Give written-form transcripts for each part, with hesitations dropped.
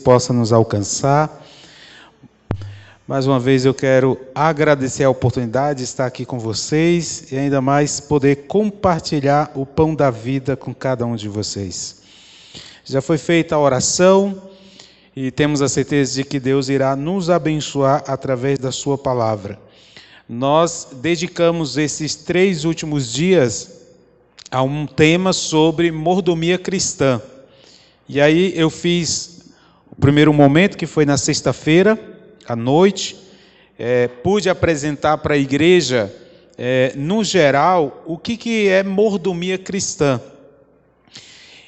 possa nos alcançar. Mais uma vez eu quero agradecer a oportunidade de estar aqui com vocês e ainda mais poder compartilhar o pão da vida com cada um de vocês. Já foi feita a oração e temos a certeza de que Deus irá nos abençoar através da sua palavra. Nós dedicamos esses 3 últimos dias a um tema sobre mordomia cristã. E aí eu fiz o primeiro momento, que foi na sexta-feira, à noite, pude apresentar para a igreja, no geral, o que é mordomia cristã.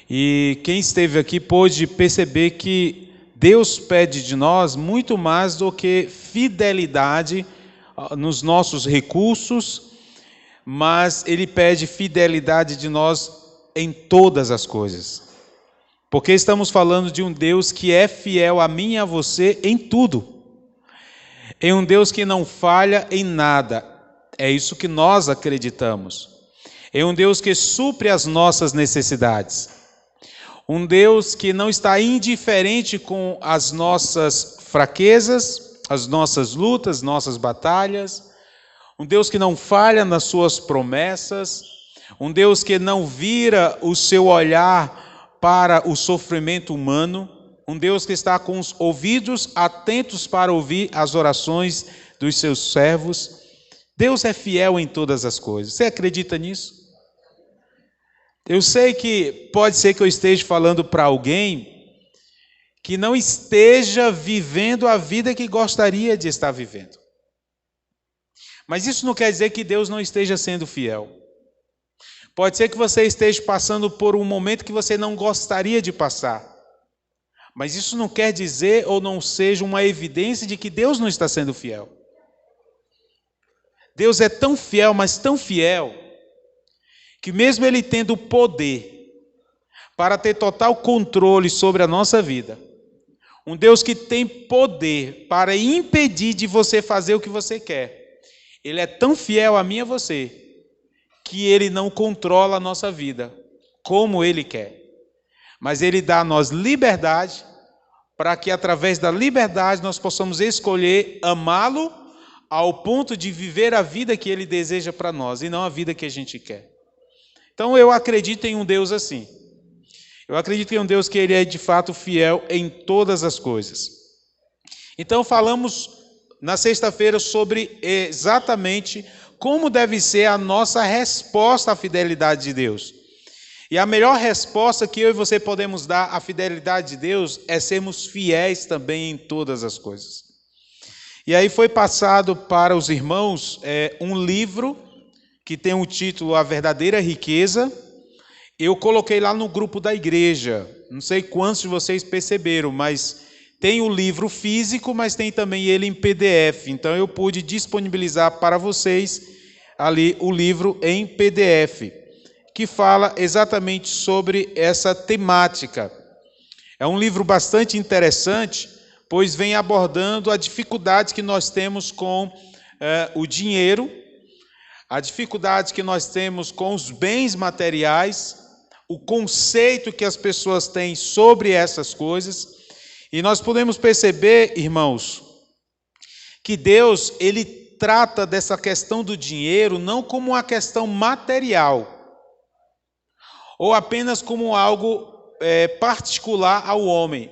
E quem esteve aqui pôde perceber que Deus pede de nós muito mais do que fidelidade nos nossos recursos, mas Ele pede fidelidade de nós em todas as coisas. Porque estamos falando de um Deus que é fiel a mim e a você em tudo. É um Deus que não falha em nada. É isso que nós acreditamos. É um Deus que supre as nossas necessidades. Um Deus que não está indiferente com as nossas fraquezas, as nossas lutas, nossas batalhas. Um Deus que não falha nas suas promessas. Um Deus que não vira o seu olhar para o sofrimento humano, um Deus que está com os ouvidos atentos para ouvir as orações dos seus servos. Deus é fiel em todas as coisas. Você acredita nisso? Eu sei que pode ser que eu esteja falando para alguém que não esteja vivendo a vida que gostaria de estar vivendo. Mas isso não quer dizer que Deus não esteja sendo fiel. Pode ser que você esteja passando por um momento que você não gostaria de passar. Mas isso não quer dizer ou não seja uma evidência de que Deus não está sendo fiel. Deus é tão fiel, mas tão fiel, que mesmo Ele tendo o poder para ter total controle sobre a nossa vida, um Deus que tem poder para impedir de você fazer o que você quer, Ele é tão fiel a mim e a você, que Ele não controla a nossa vida como Ele quer. Mas Ele dá a nós liberdade, para que através da liberdade nós possamos escolher amá-lo ao ponto de viver a vida que Ele deseja para nós, e não a vida que a gente quer. Então eu acredito em um Deus assim. Eu acredito em um Deus que Ele é de fato fiel em todas as coisas. Então falamos na sexta-feira sobre exatamente como deve ser a nossa resposta à fidelidade de Deus. E a melhor resposta que eu e você podemos dar à fidelidade de Deus é sermos fiéis também em todas as coisas. E aí foi passado para os irmãos um livro que tem o título A Verdadeira Riqueza. Eu coloquei lá no grupo da igreja. Não sei quantos de vocês perceberam, mas tem o livro físico, mas tem também ele em PDF. Então eu pude disponibilizar para vocês ali o livro em PDF, que fala exatamente sobre essa temática. É um livro bastante interessante, pois vem abordando a dificuldade que nós temos com o dinheiro, a dificuldade que nós temos com os bens materiais, o conceito que as pessoas têm sobre essas coisas. E nós podemos perceber, irmãos, que Deus, Ele trata dessa questão do dinheiro não como uma questão material, ou apenas como algo particular ao homem,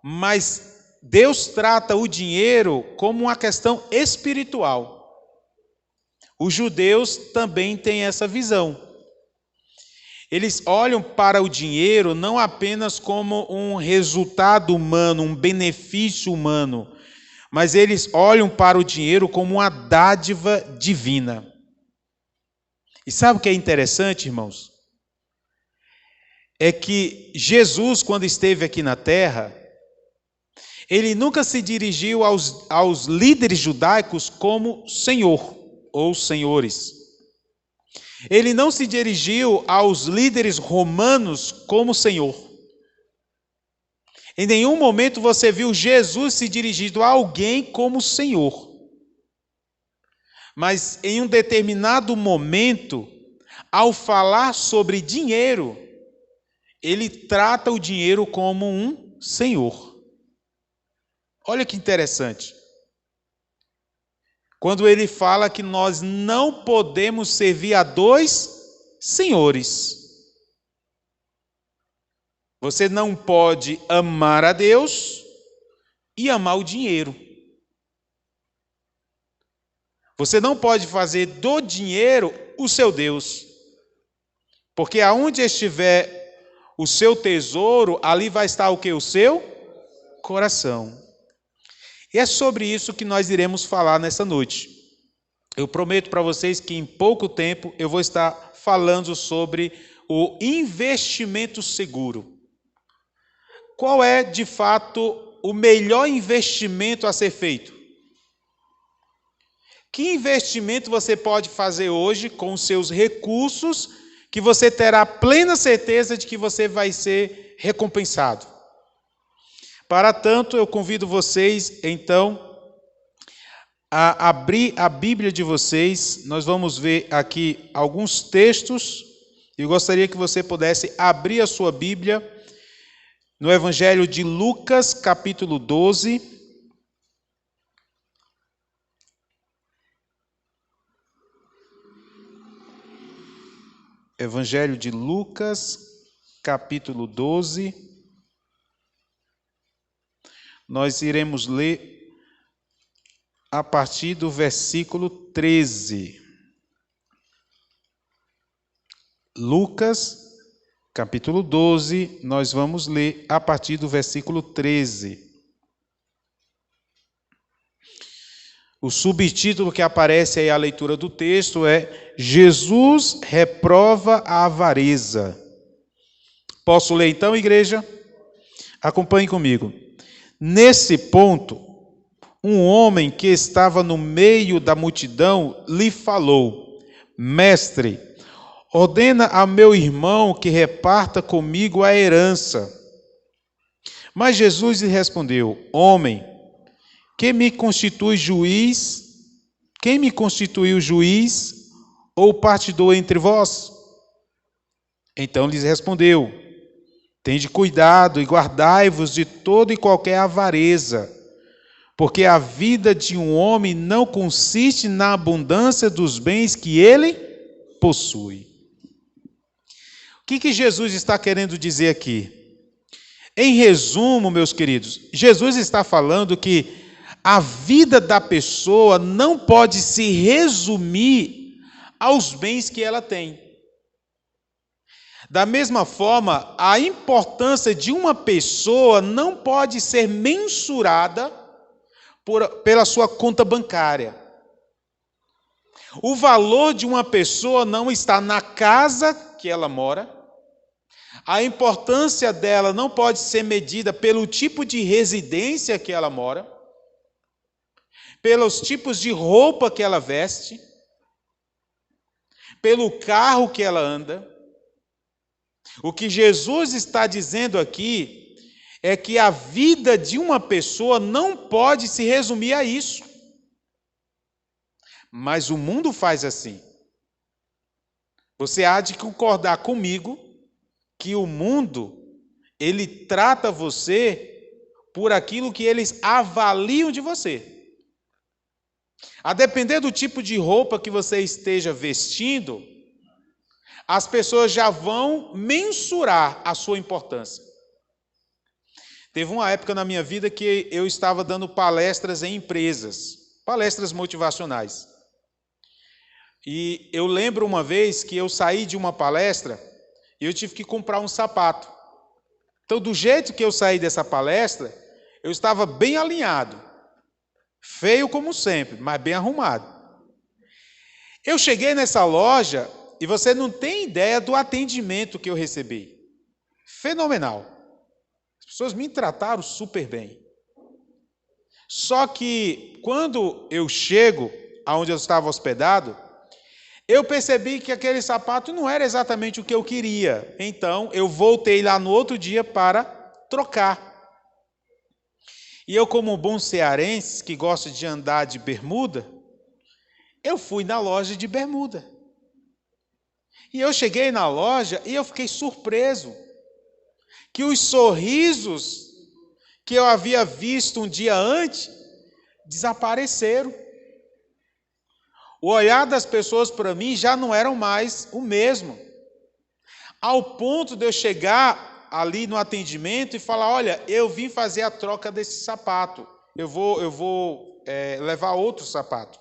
mas Deus trata o dinheiro como uma questão espiritual. Os judeus também têm essa visão. Eles olham para o dinheiro não apenas como um resultado humano, um benefício humano, mas eles olham para o dinheiro como uma dádiva divina. E sabe o que é interessante, irmãos? É que Jesus, quando esteve aqui na terra, Ele nunca se dirigiu aos líderes judaicos como Senhor ou senhores. Ele não se dirigiu aos líderes romanos como Senhor. Em nenhum momento você viu Jesus se dirigindo a alguém como Senhor. Mas em um determinado momento, ao falar sobre dinheiro, ele trata o dinheiro como um Senhor. Olha que interessante. Quando ele fala que nós não podemos servir a dois senhores. Você não pode amar a Deus e amar o dinheiro. Você não pode fazer do dinheiro o seu Deus. Porque aonde estiver o seu tesouro, ali vai estar o que? O seu coração. E é sobre isso que nós iremos falar nessa noite. Eu prometo para vocês que em pouco tempo eu vou estar falando sobre o investimento seguro. Qual é, de fato, o melhor investimento a ser feito? Que investimento você pode fazer hoje com os seus recursos que você terá plena certeza de que você vai ser recompensado? Para tanto, eu convido vocês, então, a abrir a Bíblia de vocês. Nós vamos ver aqui alguns textos. Eu gostaria que você pudesse abrir a sua Bíblia no Evangelho de Lucas, capítulo 12. Evangelho de Lucas, capítulo 12. Nós iremos ler a partir do versículo 13. Lucas, capítulo 12, nós vamos ler a partir do versículo 13. O subtítulo que aparece aí à leitura do texto é Jesus reprova a avareza. Posso ler então, igreja? Acompanhe comigo. Nesse ponto, um homem que estava no meio da multidão lhe falou: Mestre, ordena a meu irmão que reparta comigo a herança. Mas Jesus lhe respondeu: Homem, quem me constituiu juiz ou partidor entre vós? Então lhes respondeu: Tende cuidado e guardai-vos de toda e qualquer avareza, porque a vida de um homem não consiste na abundância dos bens que ele possui. O que Jesus está querendo dizer aqui? Em resumo, meus queridos, Jesus está falando que a vida da pessoa não pode se resumir aos bens que ela tem. Da mesma forma, a importância de uma pessoa não pode ser mensurada pela sua conta bancária. O valor de uma pessoa não está na casa que ela mora. A importância dela não pode ser medida pelo tipo de residência que ela mora, pelos tipos de roupa que ela veste, pelo carro que ela anda. O que Jesus está dizendo aqui é que a vida de uma pessoa não pode se resumir a isso. Mas o mundo faz assim. Você há de concordar comigo que o mundo, ele trata você por aquilo que eles avaliam de você. A depender do tipo de roupa que você esteja vestindo, as pessoas já vão mensurar a sua importância. Teve uma época na minha vida que eu estava dando palestras em empresas, palestras motivacionais. E eu lembro uma vez que eu saí de uma palestra e eu tive que comprar um sapato. Então, do jeito que eu saí dessa palestra, eu estava bem alinhado. Feio como sempre, mas bem arrumado. Eu cheguei nessa loja e você não tem ideia do atendimento que eu recebi. Fenomenal. As pessoas me trataram super bem. Só que quando eu chego aonde eu estava hospedado, eu percebi que aquele sapato não era exatamente o que eu queria. Então, eu voltei lá no outro dia para trocar. E eu, como um bom cearense que gosta de andar de bermuda, eu fui na loja de bermuda. E eu cheguei na loja e eu fiquei surpreso que os sorrisos que eu havia visto um dia antes desapareceram. O olhar das pessoas para mim já não era mais o mesmo. Ao ponto de eu chegar ali no atendimento e falar: olha, eu vim fazer a troca desse sapato. Eu vou levar outro sapato.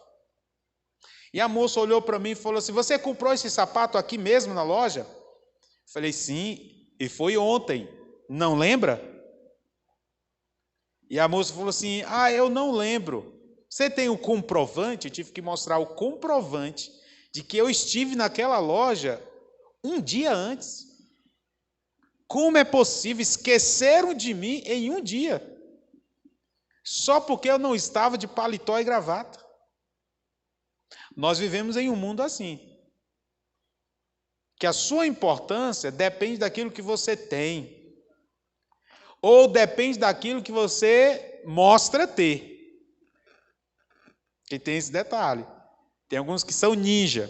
E a moça olhou para mim e falou assim: você comprou esse sapato aqui mesmo na loja? Eu falei: sim, e foi ontem. Não lembra? E a moça falou assim: eu não lembro. Você tem o comprovante? Eu tive que mostrar o comprovante de que eu estive naquela loja um dia antes. Como é possível? Esqueceram de mim em um dia, só porque eu não estava de paletó e gravata. Nós vivemos em um mundo assim, que a sua importância depende daquilo que você tem, ou depende daquilo que você mostra ter. Que tem esse detalhe. Tem alguns que são ninja.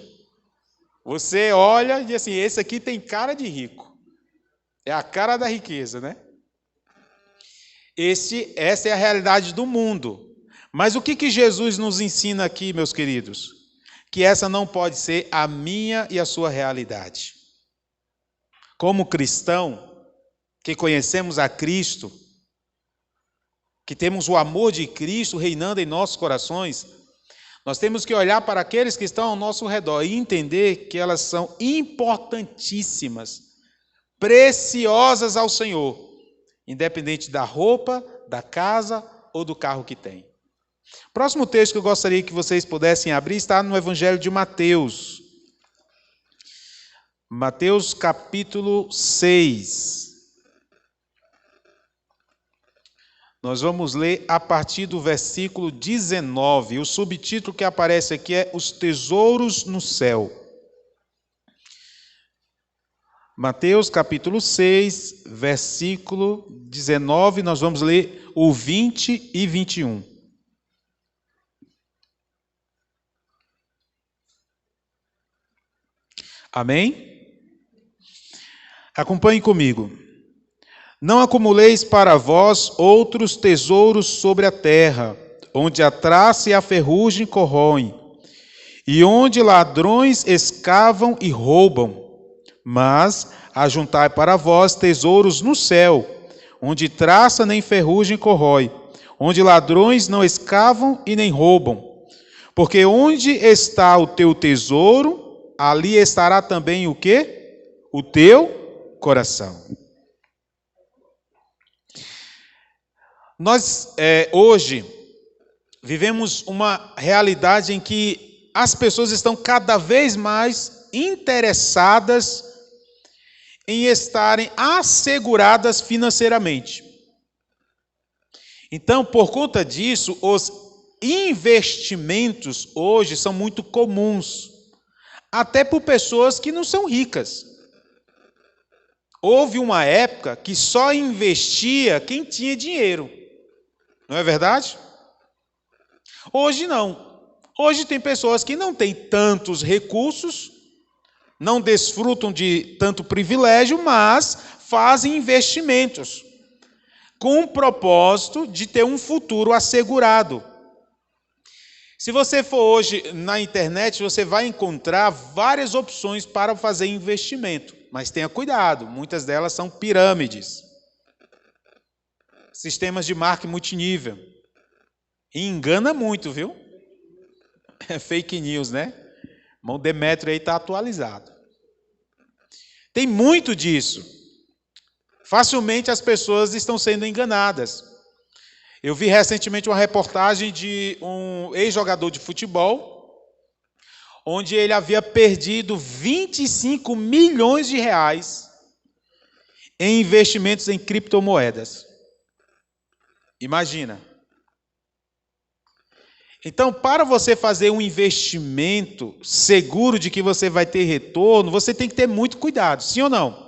Você olha e diz assim: esse aqui tem cara de rico. É a cara da riqueza, né? Essa é a realidade do mundo. Mas o que Jesus nos ensina aqui, meus queridos? Que essa não pode ser a minha e a sua realidade. Como cristão, que conhecemos a Cristo, que temos o amor de Cristo reinando em nossos corações, nós temos que olhar para aqueles que estão ao nosso redor e entender que elas são importantíssimas, preciosas ao Senhor, independente da roupa, da casa ou do carro que tem. O próximo texto que eu gostaria que vocês pudessem abrir está no Evangelho de Mateus. Mateus capítulo 6. Nós vamos ler a partir do versículo 19. O subtítulo que aparece aqui é Os Tesouros no Céu. Mateus capítulo 6, versículo 19, nós vamos ler o 20 e 21. Amém? Acompanhe comigo. Não acumuleis para vós outros tesouros sobre a terra, onde a traça e a ferrugem corroem, e onde ladrões escavam e roubam. Mas ajuntai para vós tesouros no céu, onde traça nem ferrugem corrói, onde ladrões não escavam e nem roubam. Porque onde está o teu tesouro, ali estará também o quê? O teu coração. Nós, hoje, vivemos uma realidade em que as pessoas estão cada vez mais interessadas em estarem asseguradas financeiramente. Então, por conta disso, os investimentos hoje são muito comuns, até por pessoas que não são ricas. Houve uma época que só investia quem tinha dinheiro. Não é verdade? Hoje não. Hoje tem pessoas que não têm tantos recursos, não desfrutam de tanto privilégio, mas fazem investimentos com o propósito de ter um futuro assegurado. Se você for hoje na internet, você vai encontrar várias opções para fazer investimento, mas tenha cuidado, muitas delas são pirâmides. Sistemas de marketing multinível. E engana muito, viu? É fake news, né? O Demétrio aí está atualizado. Tem muito disso. Facilmente as pessoas estão sendo enganadas. Eu vi recentemente uma reportagem de um ex-jogador de futebol, onde ele havia perdido 25 milhões de reais em investimentos em criptomoedas. Imagina. Então, para você fazer um investimento seguro de que você vai ter retorno, você tem que ter muito cuidado, sim ou não?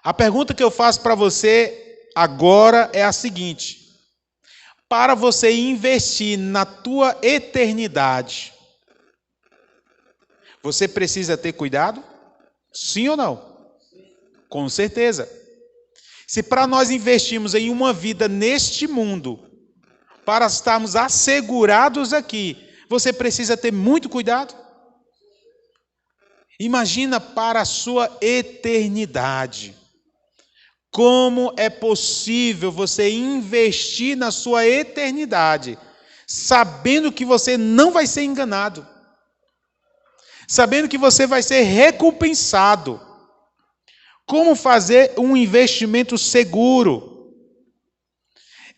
A pergunta que eu faço para você agora é a seguinte: para você investir na tua eternidade, você precisa ter cuidado? Sim ou não? Com certeza. Se para nós investirmos em uma vida neste mundo, para estarmos assegurados aqui, você precisa ter muito cuidado. Imagina para a sua eternidade. Como é possível você investir na sua eternidade, sabendo que você não vai ser enganado, sabendo que você vai ser recompensado? Como fazer um investimento seguro?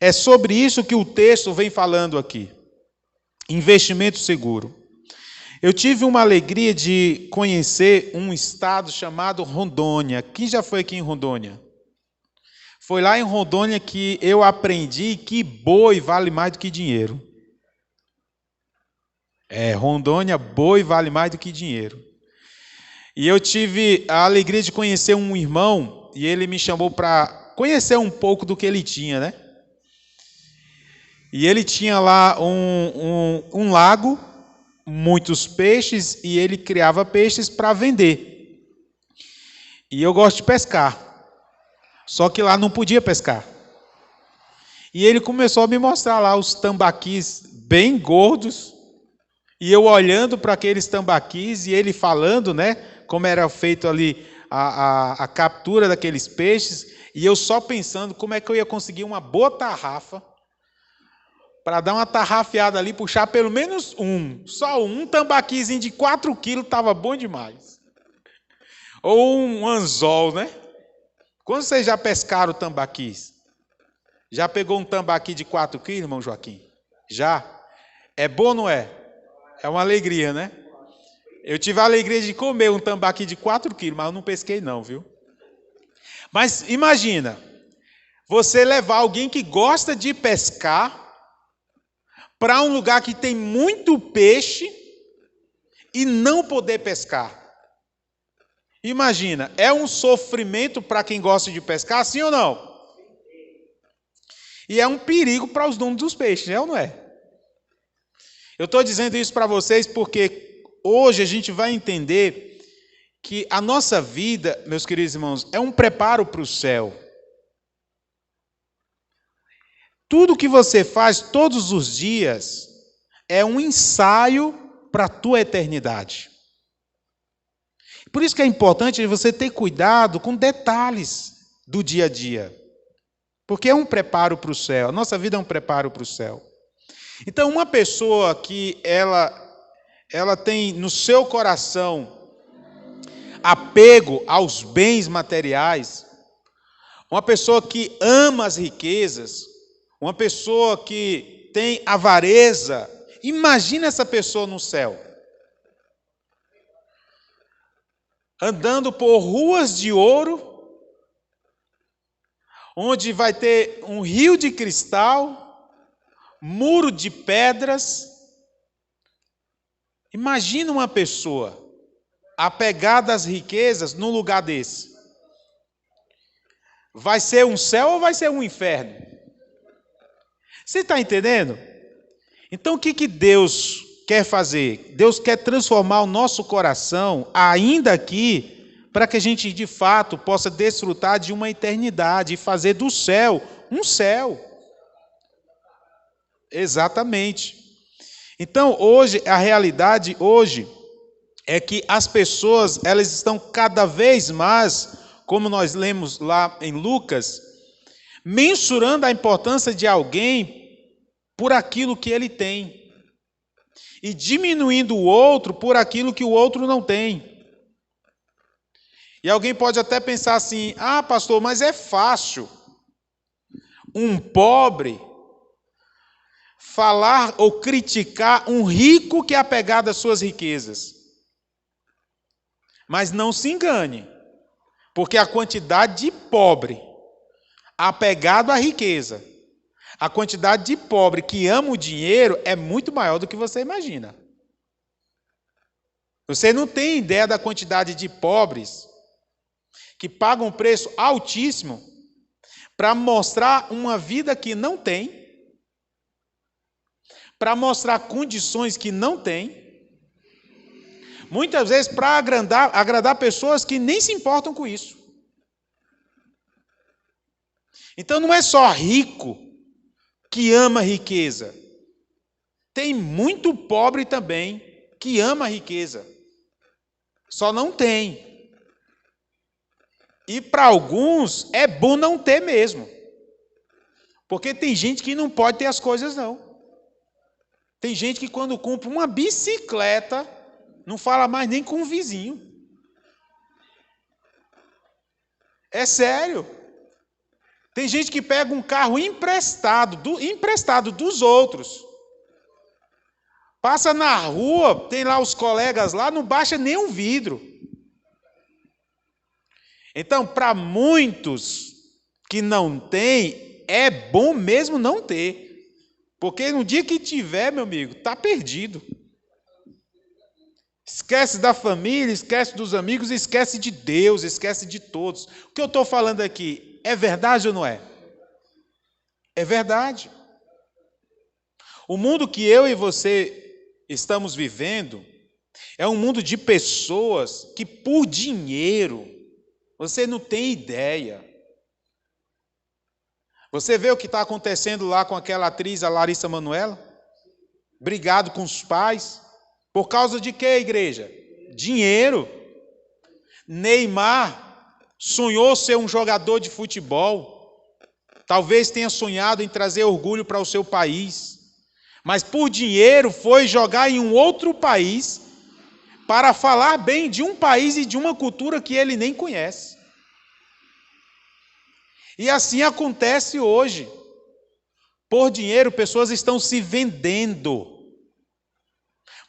É sobre isso que o texto vem falando aqui. Investimento seguro. Eu tive uma alegria de conhecer um estado chamado Rondônia. Quem já foi aqui em Rondônia? Foi lá em Rondônia que eu aprendi que boi vale mais do que dinheiro. Rondônia, boi vale mais do que dinheiro. E eu tive a alegria de conhecer um irmão, e ele me chamou para conhecer um pouco do que ele tinha, né? E ele tinha lá um lago, muitos peixes, e ele criava peixes para vender. E eu gosto de pescar, só que lá não podia pescar. E ele começou a me mostrar lá os tambaquis bem gordos, e eu olhando para aqueles tambaquis, e ele falando, né, como era feito ali a captura daqueles peixes, e eu só pensando como é que eu ia conseguir uma boa tarrafa, para dar uma tarrafiada ali, puxar pelo menos só um tambaquizinho de 4 quilos estava bom demais. Ou um anzol, né? Quando vocês já pescaram tambaquis? Já pegou um tambaqui de 4 quilos, irmão Joaquim? Já? É bom ou não é? É uma alegria, né? Eu tive a alegria de comer um tambaqui de 4 quilos, mas eu não pesquei não, viu? Mas imagina, você levar alguém que gosta de pescar para um lugar que tem muito peixe e não poder pescar. Imagina, é um sofrimento para quem gosta de pescar, sim ou não? E é um perigo para os donos dos peixes, é ou não é? Eu estou dizendo isso para vocês porque hoje a gente vai entender que a nossa vida, meus queridos irmãos, é um preparo para o céu. Tudo que você faz todos os dias é um ensaio para a tua eternidade. Por isso que é importante você ter cuidado com detalhes do dia a dia. Porque é um preparo para o céu. A nossa vida é um preparo para o céu. Então, uma pessoa que ela tem no seu coração apego aos bens materiais, uma pessoa que ama as riquezas, uma pessoa que tem avareza, imagina essa pessoa no céu. Andando por ruas de ouro, onde vai ter um rio de cristal, muro de pedras. Imagina uma pessoa apegada às riquezas num lugar desse. Vai ser um céu ou vai ser um inferno? Você está entendendo? Então o que Deus quer fazer? Deus quer transformar o nosso coração, ainda aqui, para que a gente de fato possa desfrutar de uma eternidade e fazer do céu um céu. Exatamente. Então hoje, a realidade hoje é que as pessoas, elas estão cada vez mais, como nós lemos lá em Lucas, mensurando a importância de alguém por aquilo que ele tem e diminuindo o outro por aquilo que o outro não tem. E alguém pode até pensar assim: ah, pastor, mas é fácil um pobre falar ou criticar um rico que é apegado às suas riquezas. Mas não se engane, porque a quantidade de pobre apegado à riqueza, a quantidade de pobre que ama o dinheiro é muito maior do que você imagina. Você não tem ideia da quantidade de pobres que pagam um preço altíssimo para mostrar uma vida que não tem, para mostrar condições que não tem, muitas vezes para agradar pessoas que nem se importam com isso. Então não é só rico que ama a riqueza. Tem muito pobre também que ama a riqueza. Só não tem. E para alguns é bom não ter mesmo. Porque tem gente que não pode ter as coisas, não. Tem gente que quando compra uma bicicleta, não fala mais nem com o vizinho. É sério. Tem gente que pega um carro emprestado dos outros. Passa na rua, tem lá os colegas lá, não baixa nem um vidro. Então, para muitos que não têm, é bom mesmo não ter. Porque no dia que tiver, meu amigo, está perdido. Esquece da família, esquece dos amigos, esquece de Deus, esquece de todos. O que eu estou falando aqui, é verdade ou não é? É verdade. O mundo que eu e você estamos vivendo é um mundo de pessoas que por dinheiro, você não tem ideia. Você vê o que está acontecendo lá com aquela atriz, a Larissa Manoela? Brigado com os pais. Por causa de quê, igreja? Dinheiro. Neymar sonhou ser um jogador de futebol. Talvez tenha sonhado em trazer orgulho para o seu país. Mas por dinheiro foi jogar em um outro país para falar bem de um país e de uma cultura que ele nem conhece. E assim acontece hoje. Por dinheiro, pessoas estão se vendendo.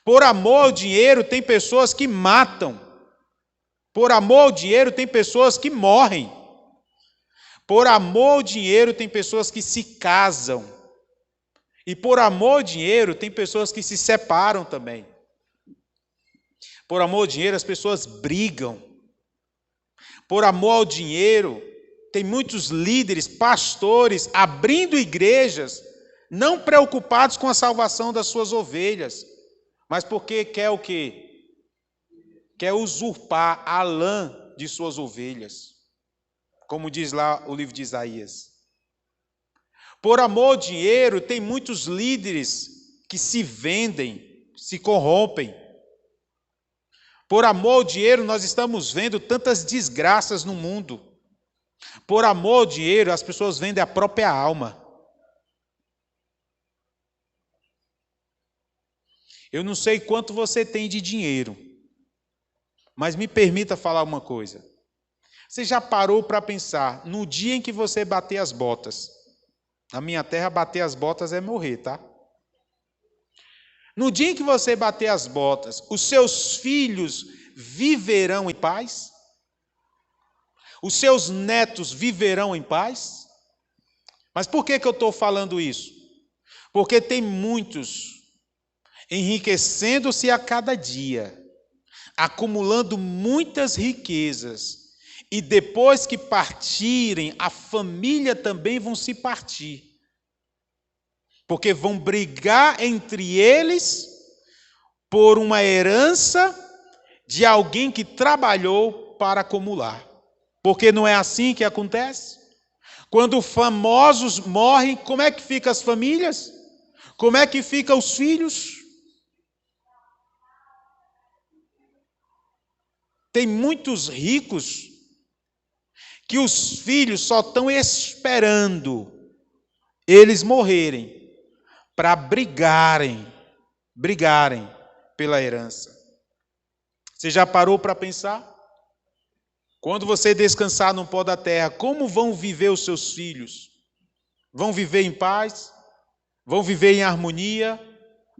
Por amor ao dinheiro, tem pessoas que matam. Por amor ao dinheiro, tem pessoas que morrem. Por amor ao dinheiro, tem pessoas que se casam. E por amor ao dinheiro, tem pessoas que se separam também. Por amor ao dinheiro, as pessoas brigam. Por amor ao dinheiro, tem muitos líderes, pastores, abrindo igrejas, não preocupados com a salvação das suas ovelhas, mas porque quer o quê? Quer usurpar a lã de suas ovelhas, como diz lá o livro de Isaías. Por amor ao dinheiro, tem muitos líderes que se vendem, se corrompem. Por amor ao dinheiro, nós estamos vendo tantas desgraças no mundo. Por amor ao dinheiro, as pessoas vendem a própria alma. Eu não sei quanto você tem de dinheiro, mas me permita falar uma coisa. Você já parou para pensar, no dia em que você bater as botas? Na minha terra, bater as botas é morrer, tá? No dia em que você bater as botas, os seus filhos viverão em paz? Os seus netos viverão em paz? Mas por que eu estou falando isso? Porque tem muitos enriquecendo-se a cada dia, acumulando muitas riquezas, e depois que partirem, a família também vão se partir. Porque vão brigar entre eles por uma herança de alguém que trabalhou para acumular. Porque não é assim que acontece? Quando famosos morrem, como é que ficam as famílias? Como é que ficam os filhos? Tem muitos ricos que os filhos só estão esperando eles morrerem para brigarem pela herança. Você já parou para pensar? Quando você descansar no pó da terra, como vão viver os seus filhos? Vão viver em paz? Vão viver em harmonia?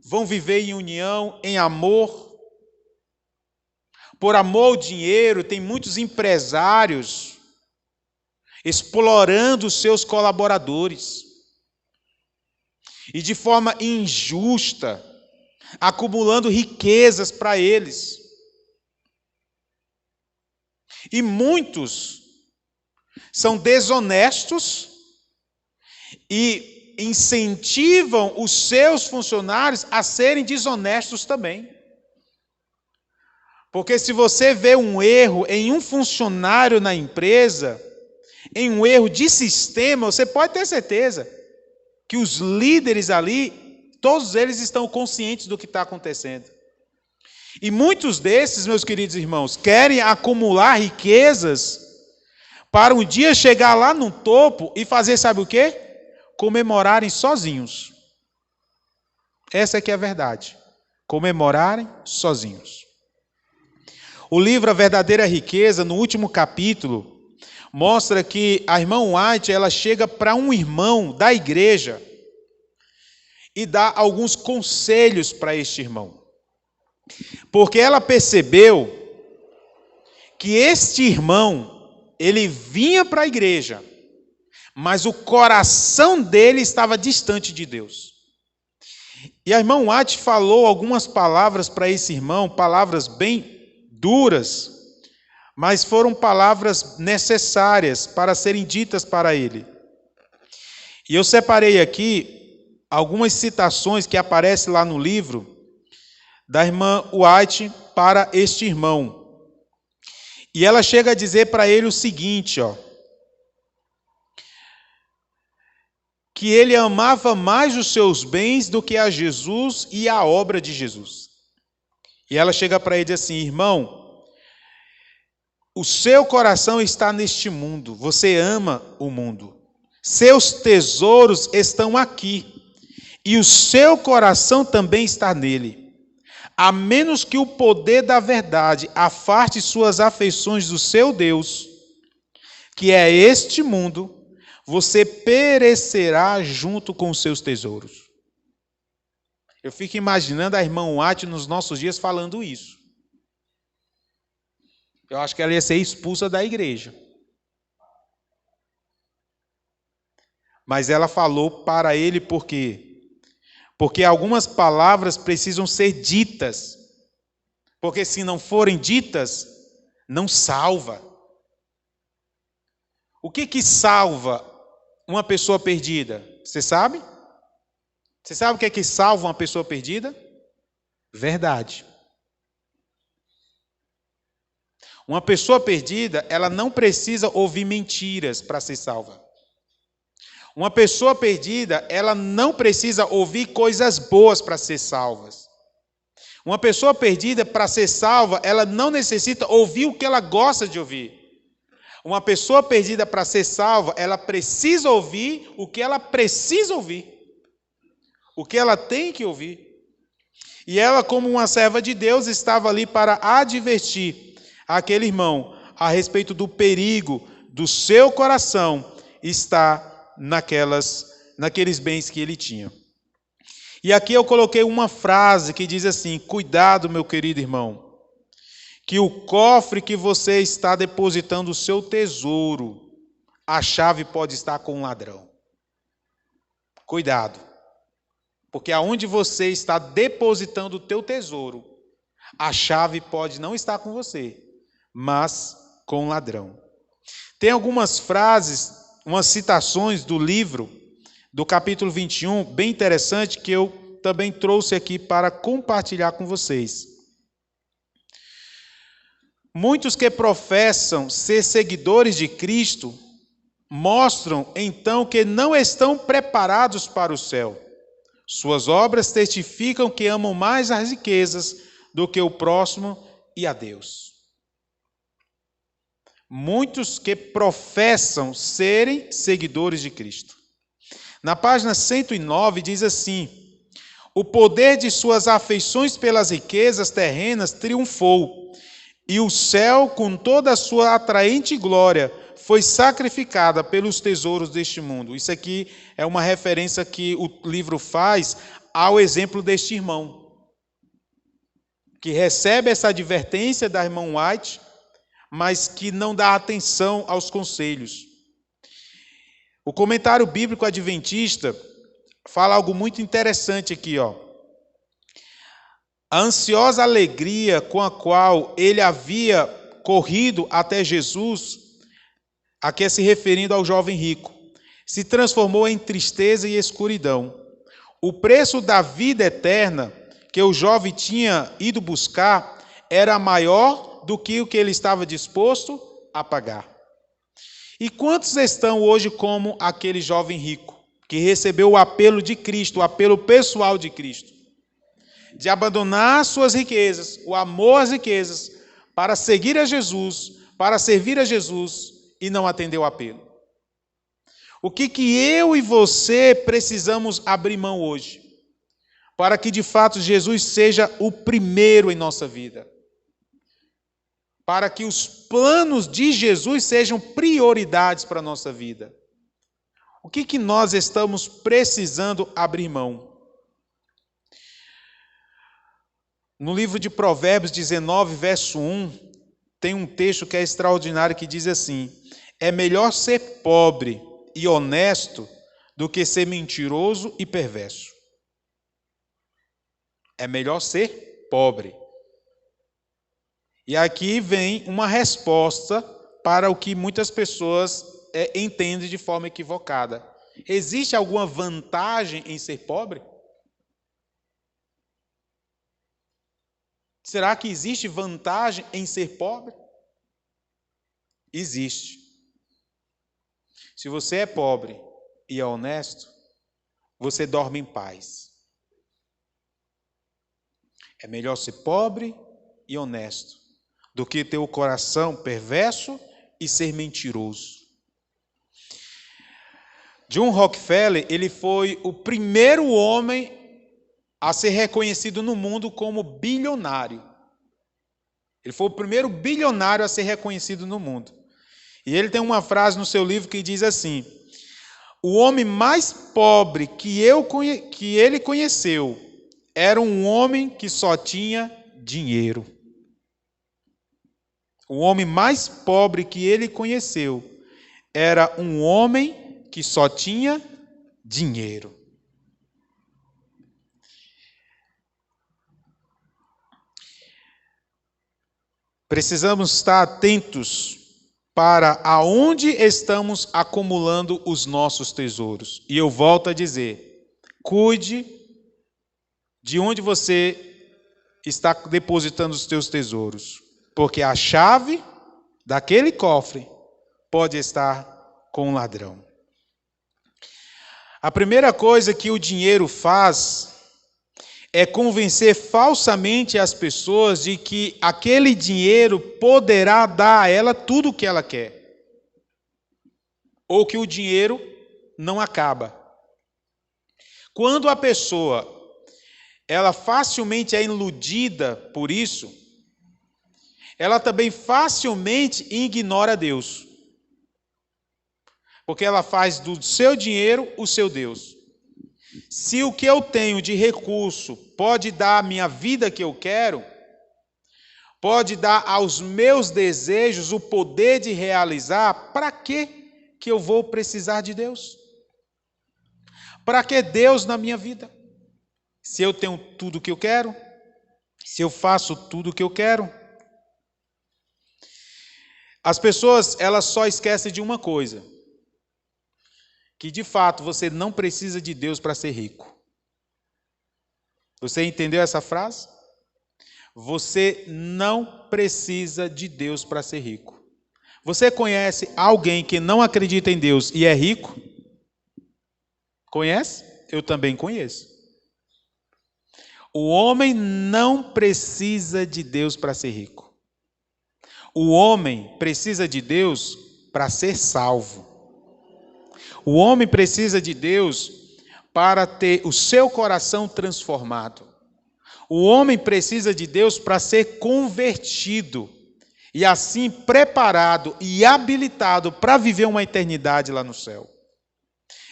Vão viver em união, em amor? Por amor ao dinheiro, tem muitos empresários explorando os seus colaboradores. E de forma injusta, acumulando riquezas para eles. E muitos são desonestos e incentivam os seus funcionários a serem desonestos também. Porque se você vê um erro em um funcionário na empresa, em um erro de sistema, você pode ter certeza que os líderes ali, todos eles estão conscientes do que está acontecendo. E muitos desses, meus queridos irmãos, querem acumular riquezas para um dia chegar lá no topo e fazer, sabe o quê? Comemorarem sozinhos. Essa é que é a verdade. Comemorarem sozinhos. O livro A Verdadeira Riqueza, no último capítulo, mostra que a irmã White, ela chega para um irmão da igreja e dá alguns conselhos para este irmão. Porque ela percebeu que este irmão, ele vinha para a igreja, mas o coração dele estava distante de Deus. E a irmã White falou algumas palavras para esse irmão, palavras bem duras, mas foram palavras necessárias para serem ditas para ele. E eu separei aqui algumas citações que aparecem lá no livro da irmã White para este irmão. E ela chega a dizer para ele o seguinte, que ele amava mais os seus bens do que a Jesus e a obra de Jesus. E ela chega para ele e diz assim: irmão, o seu coração está neste mundo, você ama o mundo. Seus tesouros estão aqui, e o seu coração também está nele. A menos que o poder da verdade afaste suas afeições do seu Deus, que é este mundo, você perecerá junto com os seus tesouros. Eu fico imaginando a irmã White nos nossos dias falando isso. Eu acho que ela ia ser expulsa da igreja. Mas ela falou para ele por quê? Porque algumas palavras precisam ser ditas. Porque se não forem ditas, não salva. O que salva uma pessoa perdida? Você sabe? Você sabe o que salva uma pessoa perdida? Verdade. Uma pessoa perdida, ela não precisa ouvir mentiras para ser salva. Uma pessoa perdida, ela não precisa ouvir coisas boas para ser salvas. Uma pessoa perdida, para ser salva, ela não necessita ouvir o que ela gosta de ouvir. Uma pessoa perdida, para ser salva, ela precisa ouvir o que ela precisa ouvir. O que ela tem que ouvir. E ela, como uma serva de Deus, estava ali para advertir aquele irmão a respeito do perigo do seu coração estar naqueles bens que ele tinha. E aqui eu coloquei uma frase que diz assim: cuidado, meu querido irmão, que o cofre que você está depositando o seu tesouro, a chave pode estar com um ladrão. Cuidado. Porque aonde você está depositando o teu tesouro, a chave pode não estar com você, mas com um ladrão. Tem algumas frases, umas citações do livro, do capítulo 21, bem interessante, que eu também trouxe aqui para compartilhar com vocês. Muitos que professam ser seguidores de Cristo, mostram então que não estão preparados para o céu. Suas obras testificam que amam mais as riquezas do que o próximo e a Deus. Muitos que professam serem seguidores de Cristo. Na página 109 diz assim: o poder de suas afeições pelas riquezas terrenas triunfou, e o céu, com toda a sua atraente glória, foi sacrificada pelos tesouros deste mundo. Isso aqui é uma referência que o livro faz ao exemplo deste irmão, que recebe essa advertência da irmã White, mas que não dá atenção aos conselhos. O comentário bíblico adventista fala algo muito interessante aqui, A ansiosa alegria com a qual ele havia corrido até Jesus, aqui se referindo ao jovem rico, se transformou em tristeza e escuridão. O preço da vida eterna que o jovem tinha ido buscar era maior do que o que ele estava disposto a pagar. E quantos estão hoje como aquele jovem rico, que recebeu o apelo de Cristo, o apelo pessoal de Cristo, de abandonar suas riquezas, o amor às riquezas, para seguir a Jesus, para servir a Jesus, e não atendeu o apelo? O que eu e você precisamos abrir mão hoje, para que de fato Jesus seja o primeiro em nossa vida? Para que os planos de Jesus sejam prioridades para a nossa vida. O que nós estamos precisando abrir mão? No livro de Provérbios 19, verso 1, tem um texto que é extraordinário que diz assim: é melhor ser pobre e honesto do que ser mentiroso e perverso. É melhor ser pobre. E aqui vem uma resposta para o que muitas pessoas entendem de forma equivocada. Existe alguma vantagem em ser pobre? Será que existe vantagem em ser pobre? Existe. Se você é pobre e é honesto, você dorme em paz. É melhor ser pobre e honesto do que ter o coração perverso e ser mentiroso. John Rockefeller, ele foi o primeiro homem a ser reconhecido no mundo como bilionário. Ele foi o primeiro bilionário a ser reconhecido no mundo. E ele tem uma frase no seu livro que diz assim: o homem mais pobre que ele conheceu era um homem que só tinha dinheiro. O homem mais pobre que ele conheceu era um homem que só tinha dinheiro. Precisamos estar atentos para aonde estamos acumulando os nossos tesouros. E eu volto a dizer, cuide de onde você está depositando os seus tesouros, porque a chave daquele cofre pode estar com um ladrão. A primeira coisa que o dinheiro faz é convencer falsamente as pessoas de que aquele dinheiro poderá dar a ela tudo o que ela quer, ou que o dinheiro não acaba. Quando a pessoa ela facilmente é iludida por isso, ela também facilmente ignora Deus, porque ela faz do seu dinheiro o seu Deus. Se o que eu tenho de recurso pode dar a minha vida que eu quero, pode dar aos meus desejos o poder de realizar, para que eu vou precisar de Deus? Para que Deus na minha vida? Se eu tenho tudo o que eu quero, se eu faço tudo o que eu quero. As pessoas, elas só esquecem de uma coisa, que de fato você não precisa de Deus para ser rico. Você entendeu essa frase? Você não precisa de Deus para ser rico. Você conhece alguém que não acredita em Deus e é rico? Conhece? Eu também conheço. O homem não precisa de Deus para ser rico. O homem precisa de Deus para ser salvo. O homem precisa de Deus para ter o seu coração transformado. O homem precisa de Deus para ser convertido e assim preparado e habilitado para viver uma eternidade lá no céu.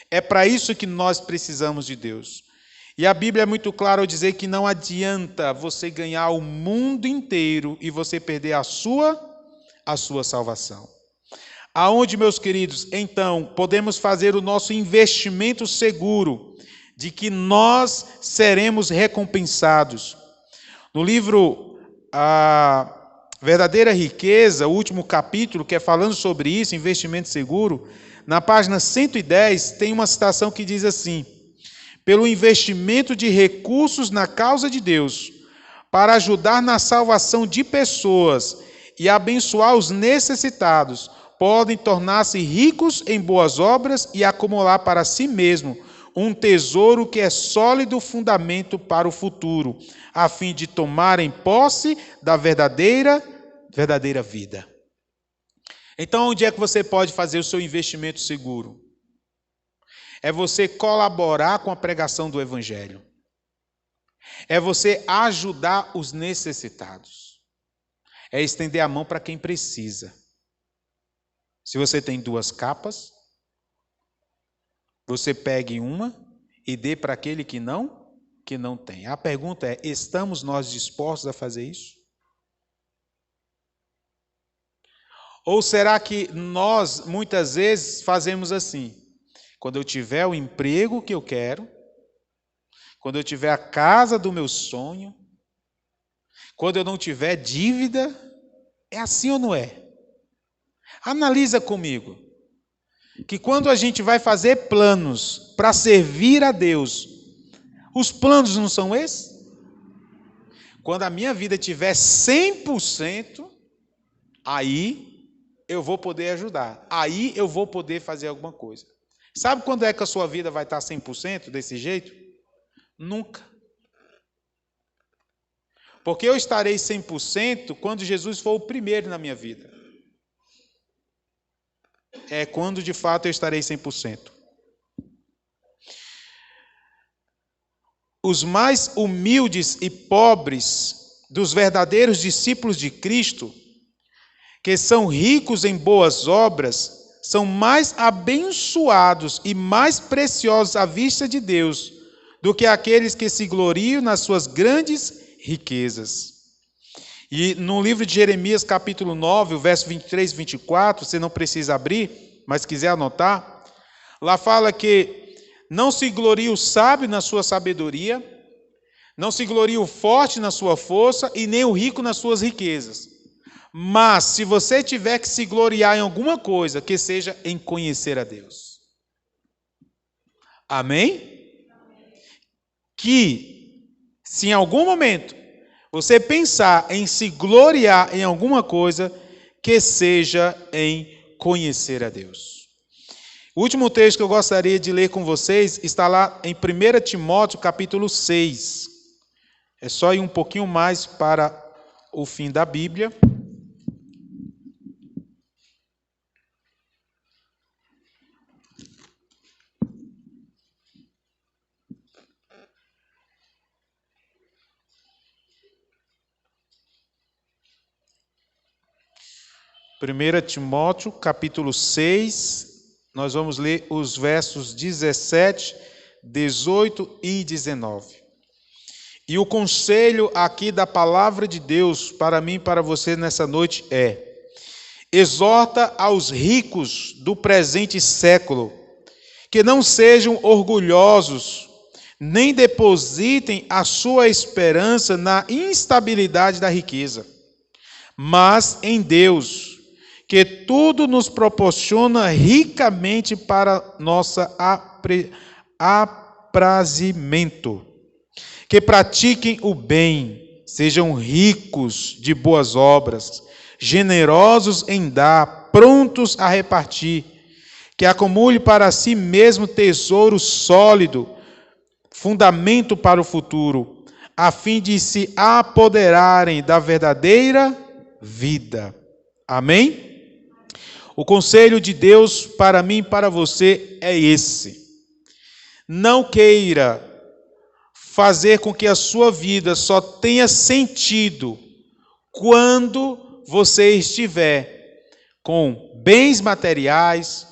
É para isso que nós precisamos de Deus. E a Bíblia é muito clara ao dizer que não adianta você ganhar o mundo inteiro e você perder a sua salvação. Aonde, meus queridos, então, podemos fazer o nosso investimento seguro de que nós seremos recompensados? No livro A Verdadeira Riqueza, o último capítulo, que é falando sobre isso, investimento seguro, na página 110, tem uma citação que diz assim: pelo investimento de recursos na causa de Deus, para ajudar na salvação de pessoas e abençoar os necessitados, podem tornar-se ricos em boas obras e acumular para si mesmo um tesouro que é sólido fundamento para o futuro, a fim de tomarem posse da verdadeira vida. Então, onde é que você pode fazer o seu investimento seguro? É você colaborar com a pregação do Evangelho. É você ajudar os necessitados. É estender a mão para quem precisa. Se você tem 2 capas, você pegue uma e dê para aquele que não tem. A pergunta é: estamos nós dispostos a fazer isso? Ou será que nós, muitas vezes, fazemos assim? Quando eu tiver o emprego que eu quero, quando eu tiver a casa do meu sonho, quando eu não tiver dívida, é assim ou não é? Analisa comigo, que quando a gente vai fazer planos para servir a Deus, os planos não são esses? Quando a minha vida tiver 100%, aí eu vou poder ajudar, aí eu vou poder fazer alguma coisa. Sabe quando é que a sua vida vai estar 100% desse jeito? Nunca. Porque eu estarei 100% quando Jesus for o primeiro na minha vida. É quando de fato eu estarei 100%. Os mais humildes e pobres dos verdadeiros discípulos de Cristo, que são ricos em boas obras, são mais abençoados e mais preciosos à vista de Deus do que aqueles que se gloriam nas suas grandes riquezas. E no livro de Jeremias, capítulo 9, o verso 23 e 24, você não precisa abrir, mas quiser anotar, lá fala que não se gloria o sábio na sua sabedoria, não se gloria o forte na sua força e nem o rico nas suas riquezas. Mas, se você tiver que se gloriar em alguma coisa, que seja em conhecer a Deus. Amém? Que, se em algum momento você pensar em se gloriar em alguma coisa, que seja em conhecer a Deus. O último texto que eu gostaria de ler com vocês está lá em 1 Timóteo, capítulo 6. É só ir um pouquinho mais para o fim da Bíblia. 1 Timóteo, capítulo 6, nós vamos ler os versos 17, 18 e 19. E o conselho aqui da palavra de Deus para mim e para você nessa noite é: exorta aos ricos do presente século, que não sejam orgulhosos, nem depositem a sua esperança na instabilidade da riqueza, mas em Deus, que tudo nos proporciona ricamente para nosso aprazimento. Que pratiquem o bem, sejam ricos de boas obras, generosos em dar, prontos a repartir, que acumule para si mesmo tesouro sólido, fundamento para o futuro, a fim de se apoderarem da verdadeira vida. Amém? O conselho de Deus para mim e para você é esse: não queira fazer com que a sua vida só tenha sentido quando você estiver com bens materiais,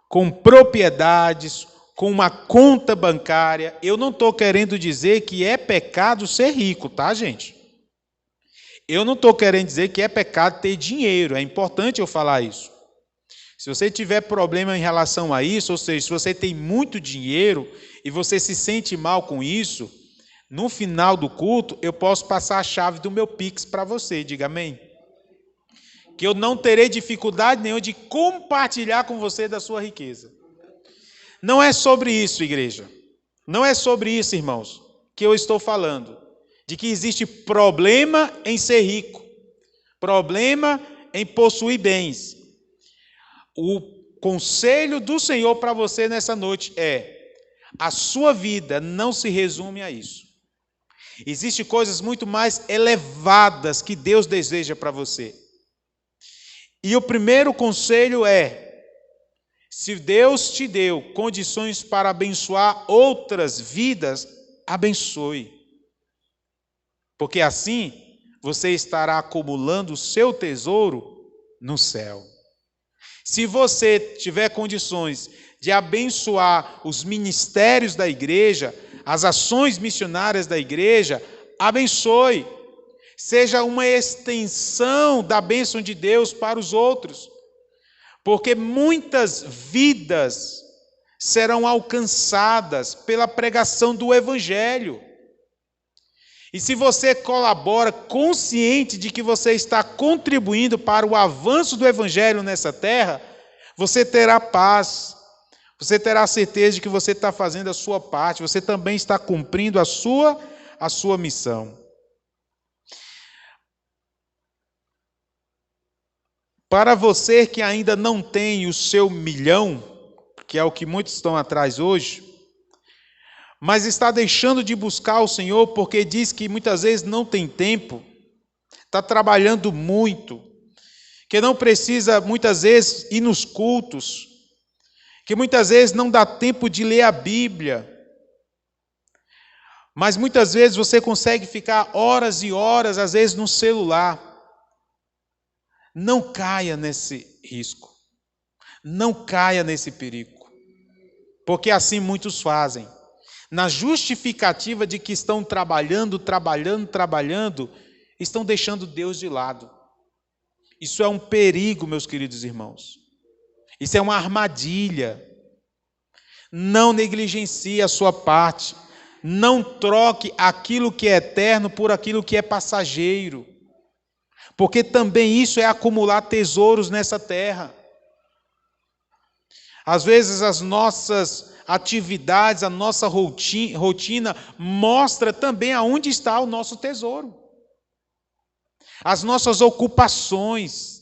com propriedades, com uma conta bancária. Eu não estou querendo dizer que é pecado ser rico, tá, gente? Eu não estou querendo dizer que é pecado ter dinheiro, é importante eu falar isso. Se você tiver problema em relação a isso, ou seja, se você tem muito dinheiro e você se sente mal com isso, no final do culto eu posso passar a chave do meu Pix para você, diga amém. Que eu não terei dificuldade nenhuma de compartilhar com você da sua riqueza. Não é sobre isso, igreja. Não é sobre isso, irmãos, que eu estou falando. De que existe problema em ser rico, problema em possuir bens. O conselho do Senhor para você nessa noite é: a sua vida não se resume a isso. Existem coisas muito mais elevadas que Deus deseja para você. E o primeiro conselho é: se Deus te deu condições para abençoar outras vidas, abençoe. Porque assim você estará acumulando o seu tesouro no céu. Se você tiver condições de abençoar os ministérios da igreja, as ações missionárias da igreja, abençoe. Seja uma extensão da bênção de Deus para os outros. Porque muitas vidas serão alcançadas pela pregação do Evangelho. E se você colabora consciente de que você está contribuindo para o avanço do Evangelho nessa terra, você terá paz, você terá certeza de que você está fazendo a sua parte, você também está cumprindo a sua missão. Para você que ainda não tem o seu milhão, que é o que muitos estão atrás hoje, mas está deixando de buscar o Senhor porque diz que muitas vezes não tem tempo, está trabalhando muito, que não precisa muitas vezes ir nos cultos, que muitas vezes não dá tempo de ler a Bíblia, mas muitas vezes você consegue ficar horas e horas, às vezes no celular. Não caia nesse risco, não caia nesse perigo, porque assim muitos fazem. Na justificativa de que estão trabalhando, estão deixando Deus de lado. Isso é um perigo, meus queridos irmãos. Isso é uma armadilha. Não negligencie a sua parte. Não troque aquilo que é eterno por aquilo que é passageiro. Porque também isso é acumular tesouros nessa terra. Às vezes as nossas atividades, a nossa rotina mostra também aonde está o nosso tesouro. As nossas ocupações.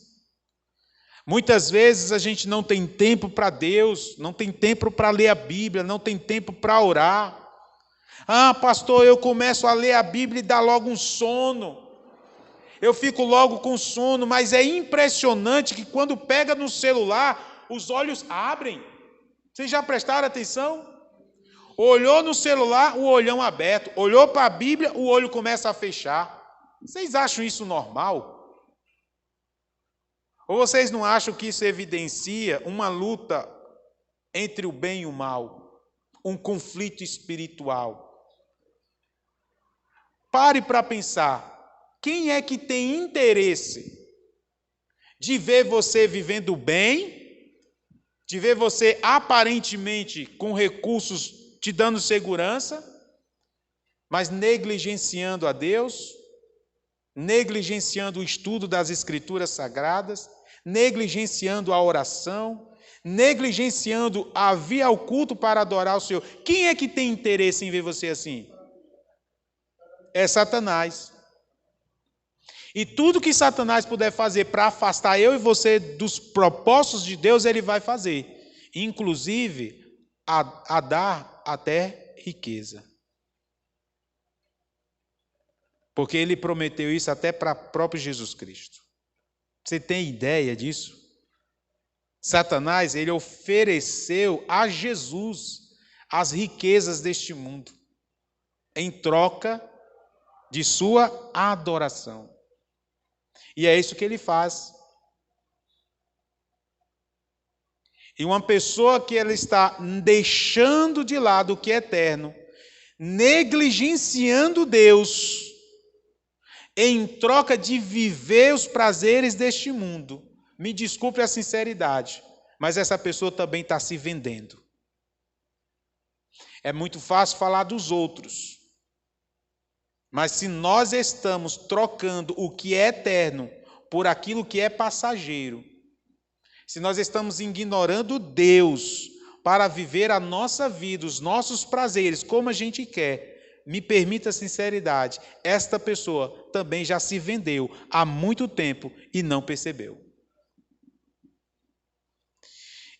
Muitas vezes a gente não tem tempo para Deus, não tem tempo para ler a Bíblia, não tem tempo para orar. Ah, pastor, eu começo a ler a Bíblia e dá logo um sono. Eu fico logo com sono, mas é impressionante que quando pega no celular, os olhos abrem. Vocês já prestaram atenção? Olhou no celular, o olhão aberto. Olhou para a Bíblia, o olho começa a fechar. Vocês acham isso normal? Ou vocês não acham que isso evidencia uma luta entre o bem e o mal? Um conflito espiritual? Pare para pensar. Quem é que tem interesse de ver você vivendo bem, de ver você aparentemente com recursos te dando segurança, mas negligenciando a Deus, negligenciando o estudo das Escrituras Sagradas, negligenciando a oração, negligenciando a vir ao culto para adorar o Senhor? Quem é que tem interesse em ver você assim? É Satanás. E tudo que Satanás puder fazer para afastar eu e você dos propósitos de Deus, ele vai fazer. Inclusive, a dar até riqueza. Porque ele prometeu isso até para o próprio Jesus Cristo. Você tem ideia disso? Satanás, ele ofereceu a Jesus as riquezas deste mundo, em troca de sua adoração. E é isso que ele faz. E uma pessoa que ela está deixando de lado o que é eterno, negligenciando Deus, em troca de viver os prazeres deste mundo, me desculpe a sinceridade, mas essa pessoa também está se vendendo. É muito fácil falar dos outros, mas se nós estamos trocando o que é eterno por aquilo que é passageiro, se nós estamos ignorando Deus para viver a nossa vida, os nossos prazeres, como a gente quer, me permita a sinceridade, esta pessoa também já se vendeu há muito tempo e não percebeu.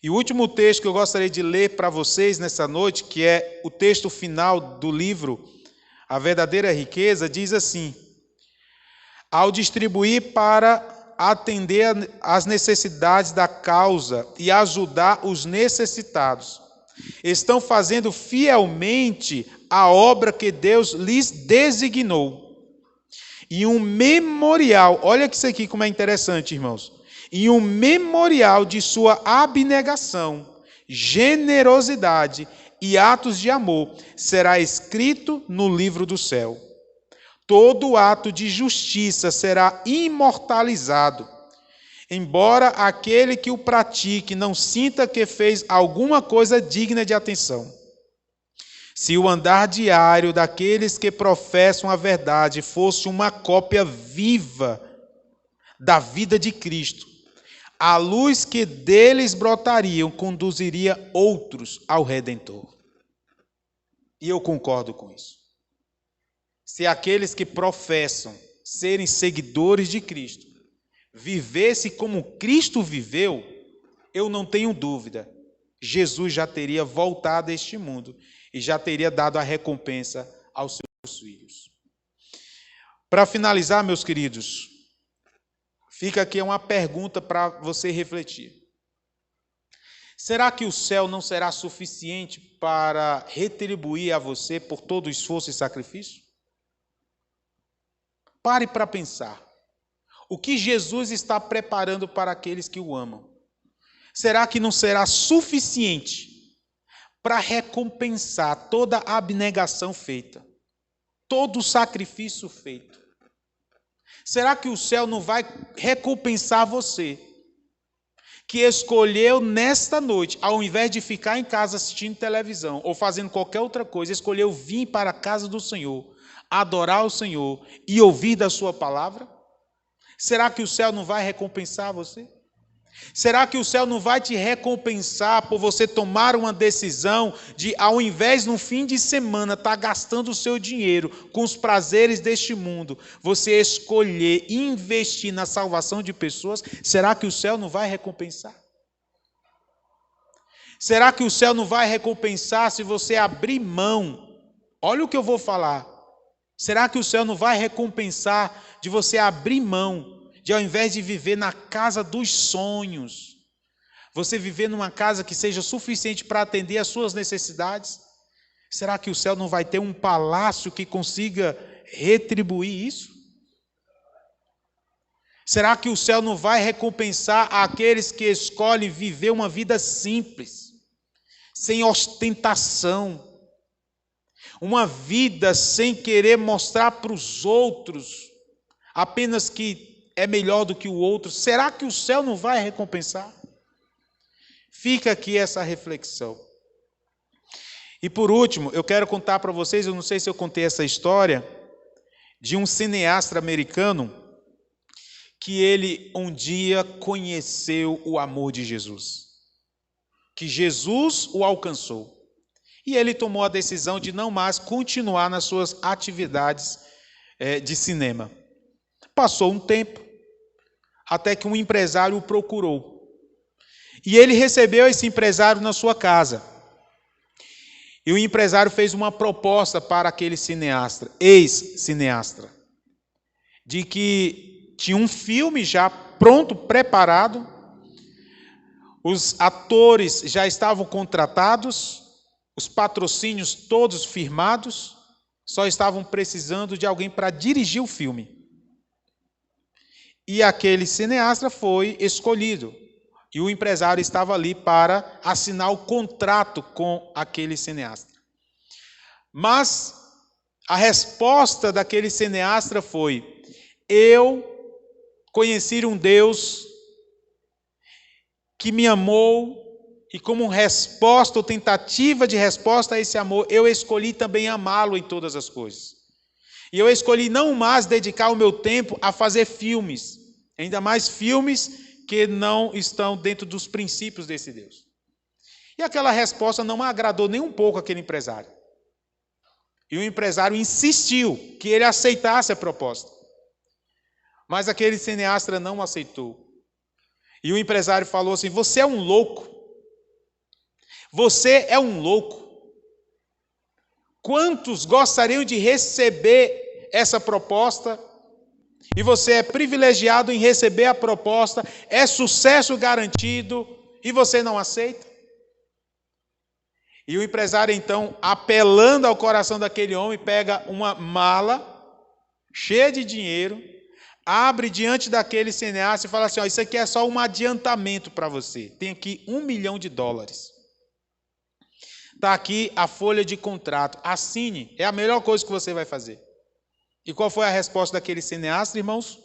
E o último texto que eu gostaria de ler para vocês nessa noite, que é o texto final do livro A Verdadeira Riqueza, diz assim: ao distribuir para atender às necessidades da causa e ajudar os necessitados, estão fazendo fielmente a obra que Deus lhes designou. E um memorial, olha que isso aqui como é interessante, irmãos. E um memorial de sua abnegação, generosidade e atos de amor será escrito no livro do céu. Todo ato de justiça será imortalizado, embora aquele que o pratique não sinta que fez alguma coisa digna de atenção. Se o andar diário daqueles que professam a verdade fosse uma cópia viva da vida de Cristo, a luz que deles brotariam conduziria outros ao Redentor. E eu concordo com isso. Se aqueles que professam serem seguidores de Cristo vivessem como Cristo viveu, eu não tenho dúvida, Jesus já teria voltado a este mundo e já teria dado a recompensa aos seus filhos. Para finalizar, meus queridos, fica aqui uma pergunta para você refletir. Será que o céu não será suficiente para retribuir a você por todo o esforço e sacrifício? Pare para pensar. O que Jesus está preparando para aqueles que o amam? Será que não será suficiente para recompensar toda a abnegação feita, todo o sacrifício feito? Será que o céu não vai recompensar você, que escolheu nesta noite, ao invés de ficar em casa assistindo televisão ou fazendo qualquer outra coisa, escolheu vir para a casa do Senhor, adorar o Senhor e ouvir da sua palavra? Será que o céu não vai recompensar você? Será que o céu não vai te recompensar por você tomar uma decisão de, ao invés no fim de semana estar gastando o seu dinheiro com os prazeres deste mundo, você escolher investir na salvação de pessoas? Será que o céu não vai recompensar? Será que o céu não vai recompensar se você abrir mão? Olha o que eu vou falar. Será que o céu não vai recompensar de você abrir mão, de ao invés de viver na casa dos sonhos, você viver numa casa que seja suficiente para atender às suas necessidades? Será que o céu não vai ter um palácio que consiga retribuir isso? Será que o céu não vai recompensar aqueles que escolhem viver uma vida simples, sem ostentação, uma vida sem querer mostrar para os outros apenas que é melhor do que o outro? Será que o céu não vai recompensar? Fica aqui essa reflexão. E por último, eu quero contar para vocês, eu não sei se eu contei essa história, de um cineasta americano, que ele um dia conheceu o amor de Jesus. Que Jesus o alcançou. E ele tomou a decisão de não mais continuar nas suas atividades de cinema. Passou um tempo, até que um empresário o procurou. E ele recebeu esse empresário na sua casa. E o empresário fez uma proposta para aquele cineasta, ex-cineasta, de que tinha um filme já pronto, preparado, os atores já estavam contratados, os patrocínios todos firmados, só estavam precisando de alguém para dirigir o filme. E aquele cineasta foi escolhido. E o empresário estava ali para assinar o contrato com aquele cineasta. Mas a resposta daquele cineasta foi: eu conheci um Deus que me amou, e como resposta ou tentativa de resposta a esse amor, eu escolhi também amá-lo em todas as coisas. E eu escolhi não mais dedicar o meu tempo a fazer filmes, ainda mais filmes que não estão dentro dos princípios desse Deus. E aquela resposta não agradou nem um pouco aquele empresário. E o empresário insistiu que ele aceitasse a proposta. Mas aquele cineasta não aceitou. E o empresário falou assim: você é um louco. Você é um louco. Quantos gostariam de receber essa proposta? E você é privilegiado em receber a proposta, é sucesso garantido, e você não aceita? E o empresário, então, apelando ao coração daquele homem, pega uma mala cheia de dinheiro, abre diante daquele cineasta e fala assim: ó, isso aqui é só um adiantamento para você. Tem aqui $1 milhão. Está aqui a folha de contrato. Assine, é a melhor coisa que você vai fazer. E qual foi a resposta daquele cineasta, irmãos?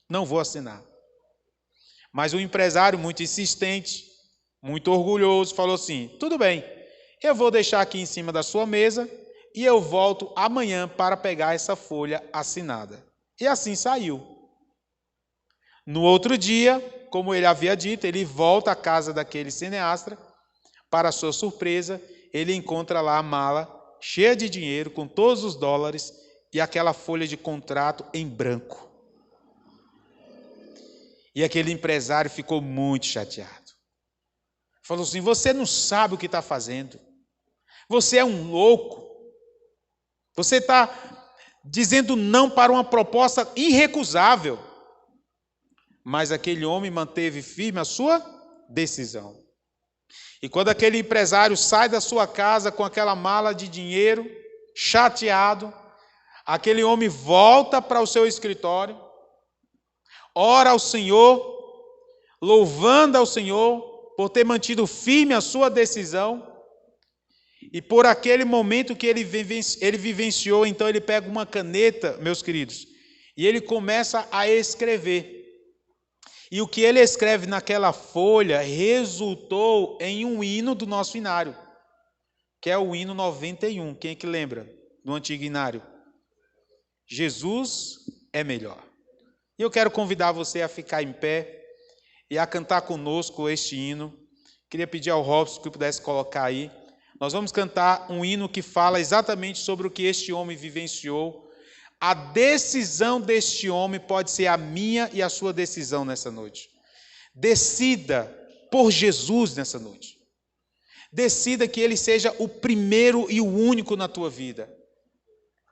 Não vou assinar. Mas o empresário, muito insistente, muito orgulhoso, falou assim: tudo bem, eu vou deixar aqui em cima da sua mesa e eu volto amanhã para pegar essa folha assinada. E assim saiu. No outro dia, como ele havia dito, ele volta à casa daquele cineasta. Para sua surpresa, ele encontra lá a mala cheia de dinheiro, com todos os dólares e aquela folha de contrato em branco. E aquele empresário ficou muito chateado. Falou assim: você não sabe o que está fazendo. Você é um louco. Você está dizendo não para uma proposta irrecusável. Mas aquele homem manteve firme a sua decisão. E quando aquele empresário sai da sua casa com aquela mala de dinheiro, chateado, aquele homem volta para o seu escritório, ora ao Senhor, louvando ao Senhor por ter mantido firme a sua decisão. E por aquele momento que ele vivenciou, então ele pega uma caneta, meus queridos, e ele começa a escrever. E o que ele escreve naquela folha resultou em um hino do nosso inário, que é o hino 91. Quem é que lembra do antigo inário? Jesus é melhor. E eu quero convidar você a ficar em pé e a cantar conosco este hino. Queria pedir ao Robson que pudesse colocar aí. Nós vamos cantar um hino que fala exatamente sobre o que este homem vivenciou. A decisão deste homem pode ser a minha e a sua decisão nessa noite. Decida por Jesus nessa noite. Decida que Ele seja o primeiro e o único na tua vida.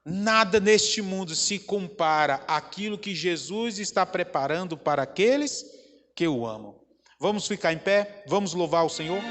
Nada neste mundo se compara àquilo que Jesus está preparando para aqueles que o amam. Vamos ficar em pé? Vamos louvar o Senhor?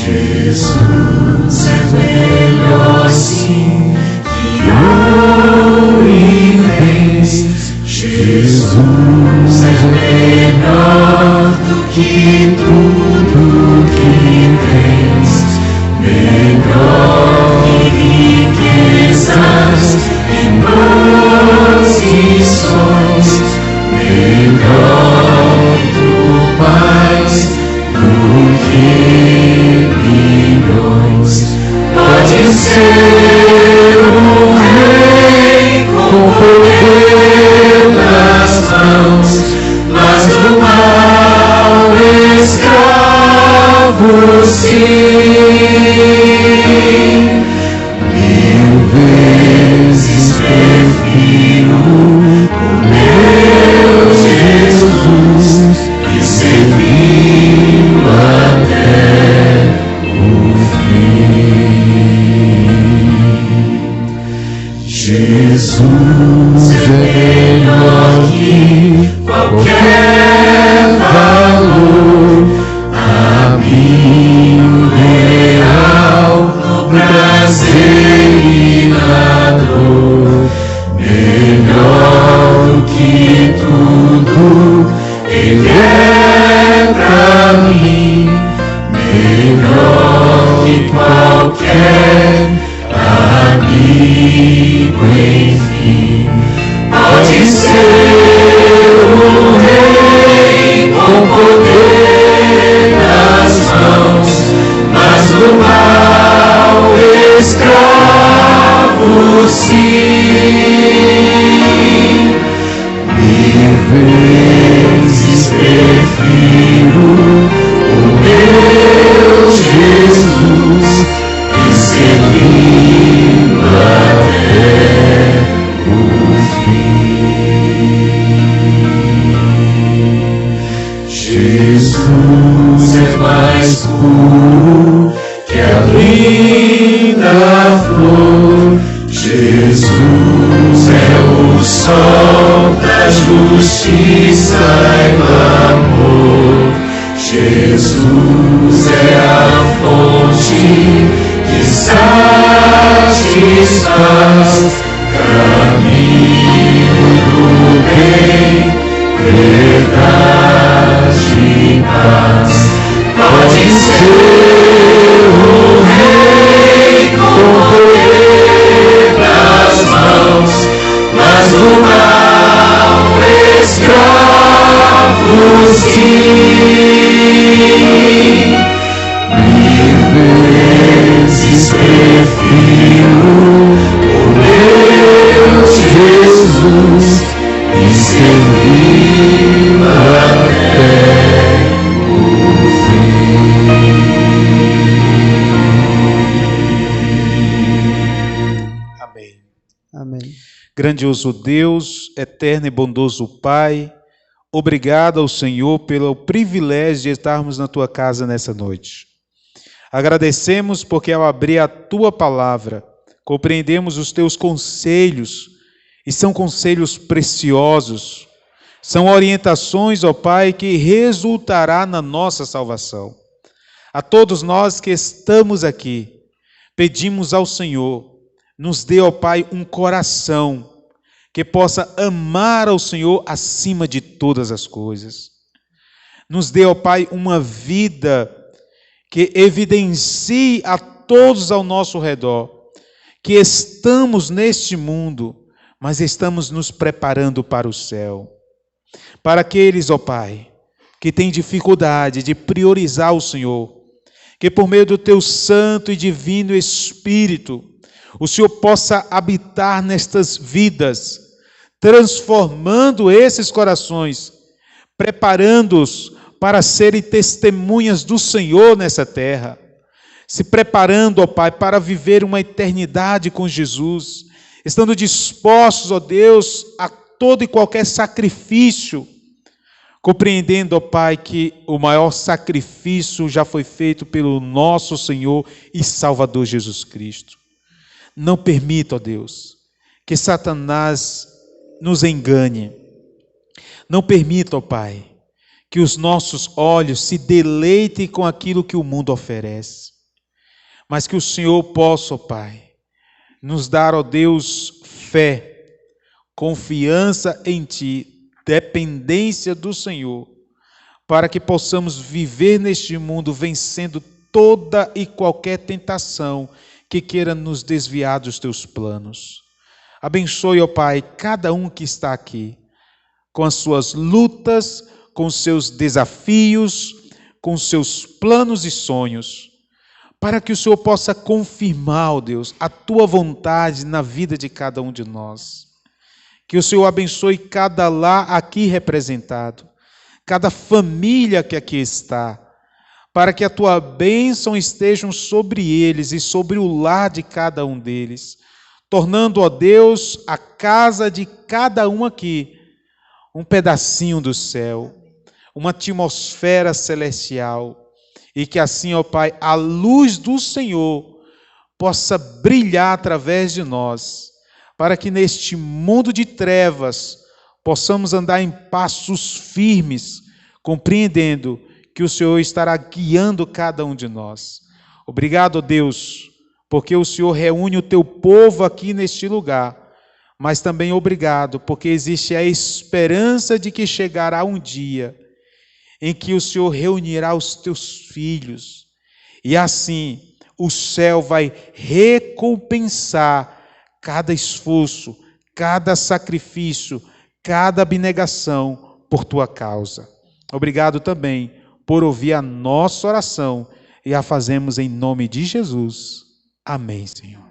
Jesus é melhor sim que ouro e bens. Jesus é melhor do que tudo que tens. Melhor que riquezas e posições. Melhor que tu paz do que pode ser um rei com poder nas mãos, mas do mal escravo sim. 1000 vezes prefiro o meu Jesus e servi-lo até o fim. Jesus é melhor que qualquer valor, amigo real no prazer e na dor. Melhor do que tudo Ele é pra mim. Melhor que qualquer amigo, enfim. Pode ser um rei com poder nas mãos. sim. 1000 vezes prefiro o meu Jesus e segui-lo até o fim. Jesus é mais puro que a linda flor. Jesus é o sol da justiça e do amor. Jesus é a fonte que satisfaz, caminho do bem, verdade e paz. Pode ser o rei com poder nas mãos, mas do mal escravo sim. 1000 vezes prefiro o meu Jesus e segui-lo até o fim. Amém. Amém. Grandioso Deus, eterno e bondoso Pai, obrigado ao Senhor pelo privilégio de estarmos na Tua casa nessa noite. Agradecemos porque ao abrir a Tua palavra, compreendemos os Teus conselhos, e são conselhos preciosos, são orientações, ó Pai, que resultará na nossa salvação. A todos nós que estamos aqui, pedimos ao Senhor, nos dê, ó Pai, um coração que possa amar ao Senhor acima de todas as coisas. Nos dê, ó Pai, uma vida que evidencie a todos ao nosso redor que estamos neste mundo, mas estamos nos preparando para o céu. Para aqueles, ó Pai, que têm dificuldade de priorizar o Senhor, que por meio do Teu Santo e Divino Espírito, o Senhor possa habitar nestas vidas, transformando esses corações, preparando-os para serem testemunhas do Senhor nessa terra, se preparando, ó Pai, para viver uma eternidade com Jesus, estando dispostos, ó Deus, a todo e qualquer sacrifício, compreendendo, ó Pai, que o maior sacrifício já foi feito pelo nosso Senhor e Salvador Jesus Cristo. Não permita, ó Deus, que Satanás nos engane. Não permita, ó Pai, que os nossos olhos se deleitem com aquilo que o mundo oferece. Mas que o Senhor possa, ó Pai, nos dar, ó Deus, fé, confiança em Ti, dependência do Senhor, para que possamos viver neste mundo vencendo toda e qualquer tentação que queira nos desviar dos Teus planos. Abençoe, ó Pai, cada um que está aqui, com as suas lutas, com os seus desafios, com os seus planos e sonhos, para que o Senhor possa confirmar, ó Deus, a Tua vontade na vida de cada um de nós. Que o Senhor abençoe cada lar aqui representado, cada família que aqui está, para que a Tua bênção esteja sobre eles e sobre o lar de cada um deles, tornando, ó Deus, a casa de cada um aqui um pedacinho do céu, uma atmosfera celestial, e que assim, ó Pai, a luz do Senhor possa brilhar através de nós, para que neste mundo de trevas possamos andar em passos firmes, compreendendo que o Senhor estará guiando cada um de nós. Obrigado, Deus, porque o Senhor reúne o Teu povo aqui neste lugar, mas também obrigado, porque existe a esperança de que chegará um dia em que o Senhor reunirá os Teus filhos, e assim o céu vai recompensar cada esforço, cada sacrifício, cada abnegação por Tua causa. Obrigado também por ouvir a nossa oração, e a fazemos em nome de Jesus. Amém, Senhor.